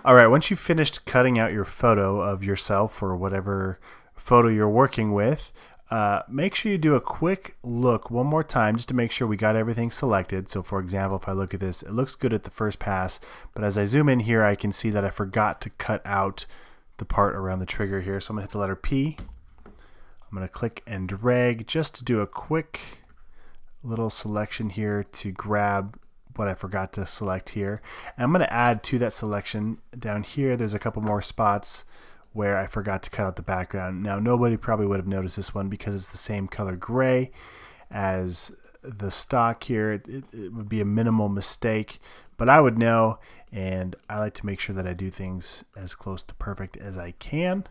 All right, once you've finished cutting out your photo of yourself or whatever photo you're working with, make sure you do a quick look one more time just to make sure we got everything selected. So for example, if I look at this, it looks good at the first pass, but as I zoom in here, I can see that I forgot to cut out the part around the trigger here. So I'm gonna hit the letter P. I'm gonna click and drag just to do a quick little selection here to grab what I forgot to select here. And I'm going to add to that selection down here. There's a couple more spots where I forgot to cut out the background. Now nobody probably would have noticed this one because it's the same color gray as the stock here. It would be a minimal mistake, but I would know, and I like to make sure that I do things as close to perfect as I can.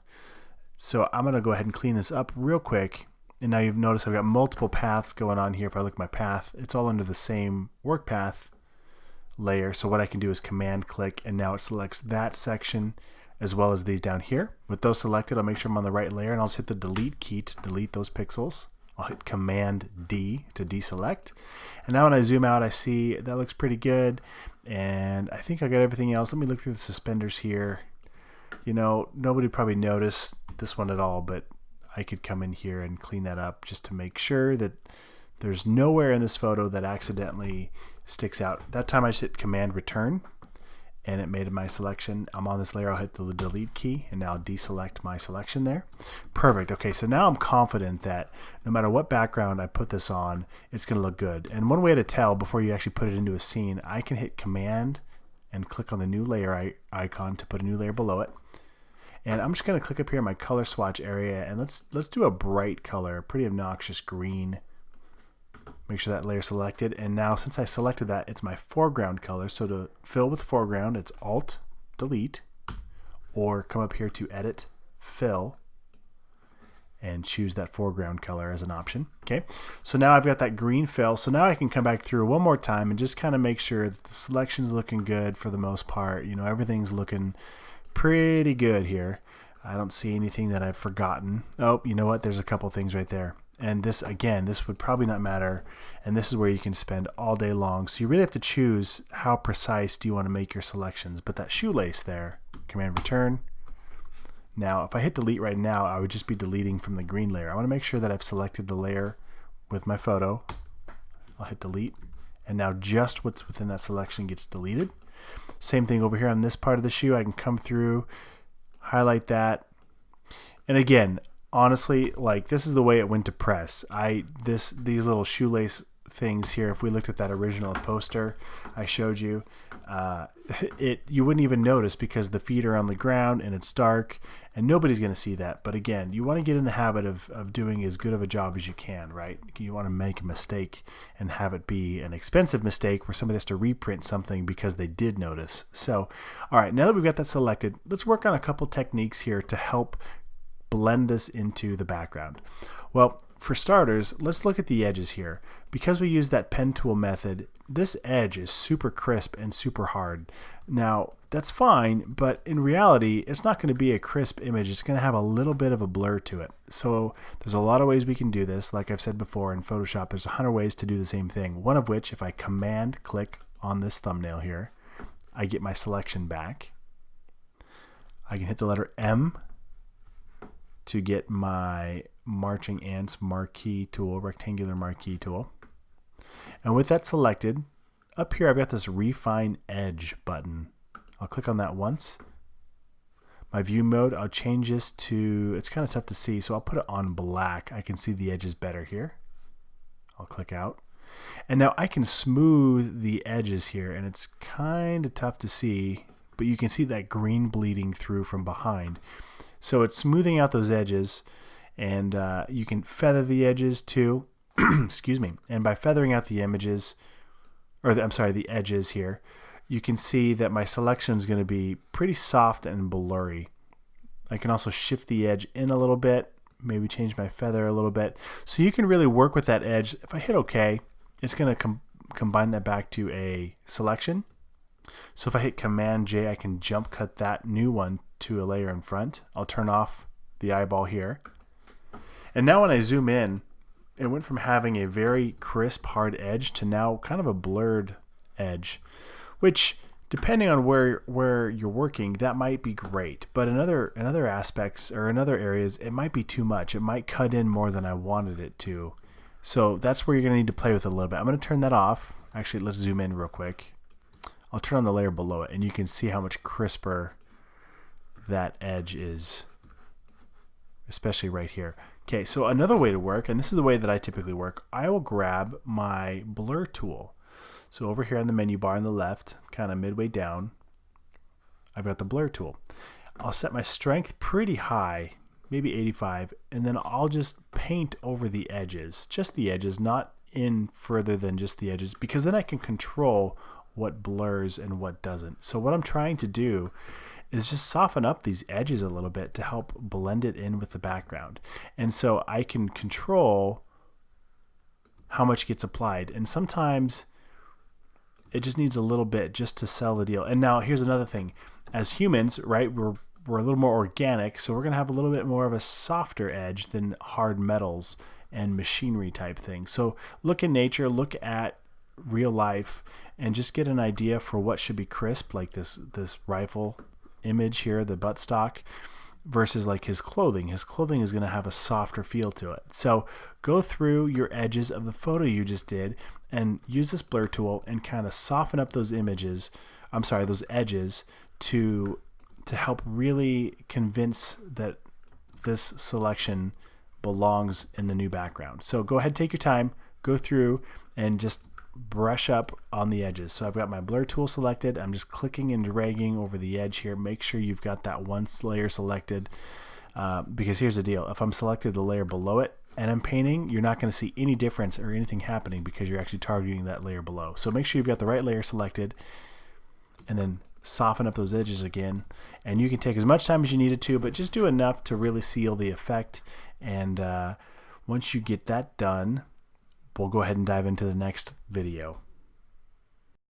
So I'm going to go ahead and clean this up real quick. And now you've noticed I've got multiple paths going on here. If I look at my path, it's all under the same work path layer. So what I can do is command click, and now it selects that section as well as these down here. With those selected, I'll make sure I'm on the right layer, and I'll just hit the delete key to delete those pixels. I'll hit command D to deselect. And now when I zoom out, I see that looks pretty good. And I think I got everything else. Let me look through the suspenders here. You know, nobody probably noticed this one at all, but I could come in here and clean that up just to make sure that there's nowhere in this photo that accidentally sticks out. That time I just hit command return and it made my selection. I'm on this layer, I'll hit the delete key and now deselect my selection there. Perfect. Okay, so now I'm confident that no matter what background I put this on, it's gonna look good. And one way to tell before you actually put it into a scene, I can hit command and click on the new layer icon to put a new layer below it. And I'm just going to click up here in my color swatch area, and let's do a bright color, pretty obnoxious green. Make sure that layer selected, and now since I selected that, it's my foreground color. So to fill with foreground, it's Alt Delete, or come up here to Edit Fill and choose that foreground color as an option. Okay, so now I've got that green fill. So now I can come back through one more time and just kind of make sure that the selection's looking good for the most part. You know, everything's looking pretty good here. I don't see anything that I've forgotten. Oh, you know what? There's a couple things right there. And this, again, this would probably not matter. And this is where you can spend all day long. So you really have to choose how precise do you want to make your selections. But that shoelace there, command return. Now, if I hit delete right now, I would just be deleting from the green layer. I want to make sure that I've selected the layer with my photo. I'll hit delete. And now just what's within that selection gets deleted. Same thing over here on this part of the shoe. I can come through, highlight that. And again, honestly, like this is the way it went to press. These little shoelace things here, if we looked at that original poster I showed you, you wouldn't even notice because the feet are on the ground and it's dark and nobody's going to see that. But again, you want to get in the habit of doing as good of a job as you can, right? You want to make a mistake and have it be an expensive mistake where somebody has to reprint something because they did notice. So, all right, now that we've got that selected, let's work on a couple techniques here to help blend this into the background. Well, for starters, let's look at the edges here. Because we use that pen tool method, this edge is super crisp and super hard. Now, that's fine, but in reality, it's not going to be a crisp image. It's going to have a little bit of a blur to it. So there's a lot of ways we can do this. Like I've said before, in Photoshop, there's 100 ways to do the same thing. One of which, if I command click on this thumbnail here, I get my selection back. I can hit the letter M to get my marching ants marquee tool, rectangular marquee tool. And with that selected, up here I've got this refine edge button. I'll click on that once. My view mode, I'll change this to, it's kind of tough to see, so I'll put it on black. I can see the edges better here. I'll click out. And now I can smooth the edges here, and it's kind of tough to see, but you can see that green bleeding through from behind. So it's smoothing out those edges, and you can feather the edges too. Excuse me. And by feathering out the images, the edges here, you can see that my selection is going to be pretty soft and blurry. I can also shift the edge in a little bit, maybe change my feather a little bit. So you can really work with that edge. If I hit OK, it's going to combine that back to a selection. So if I hit Command J, I can jump cut that new one to a layer in front. I'll turn off the eyeball here. And now when I zoom in, it went from having a very crisp, hard edge to now kind of a blurred edge, which depending on where you're working, that might be great. But in other aspects or in other areas, it might be too much. It might cut in more than I wanted it to. So that's where you're going to need to play with it a little bit. I'm going to turn that off. Actually, let's zoom in real quick. I'll turn on the layer below it, and you can see how much crisper that edge is, especially right here. Okay, so another way to work, and this is the way that I typically work, I will grab my blur tool. So over here on the menu bar on the left, kind of midway down, I've got the blur tool. I'll set my strength pretty high, maybe 85, and then I'll just paint over the edges, just the edges, not in further than just the edges, because then I can control what blurs and what doesn't. So what I'm trying to do is just soften up these edges a little bit to help blend it in with the background. And so I can control how much gets applied. And sometimes it just needs a little bit just to sell the deal. And now here's another thing. As humans, right, we're a little more organic, so we're gonna have a little bit more of a softer edge than hard metals and machinery type things. So look in nature, look at real life, and just get an idea for what should be crisp, like this rifle image here, the buttstock, versus like his clothing. His clothing is going to have a softer feel to it. So go through your edges of the photo you just did and use this blur tool and kind of soften up those images, those edges to help really convince that this selection belongs in the new background. So go ahead, take your time, go through and just brush up on the edges. So I've got my blur tool selected. I'm just clicking and dragging over the edge here. Make sure you've got that one layer selected, because here's the deal. If I'm selected the layer below it and I'm painting, you're not going to see any difference or anything happening because you're actually targeting that layer below. So make sure you've got the right layer selected and then soften up those edges again. And you can take as much time as you need it to, but just do enough to really seal the effect. And once you get that done, we'll go ahead and dive into the next video.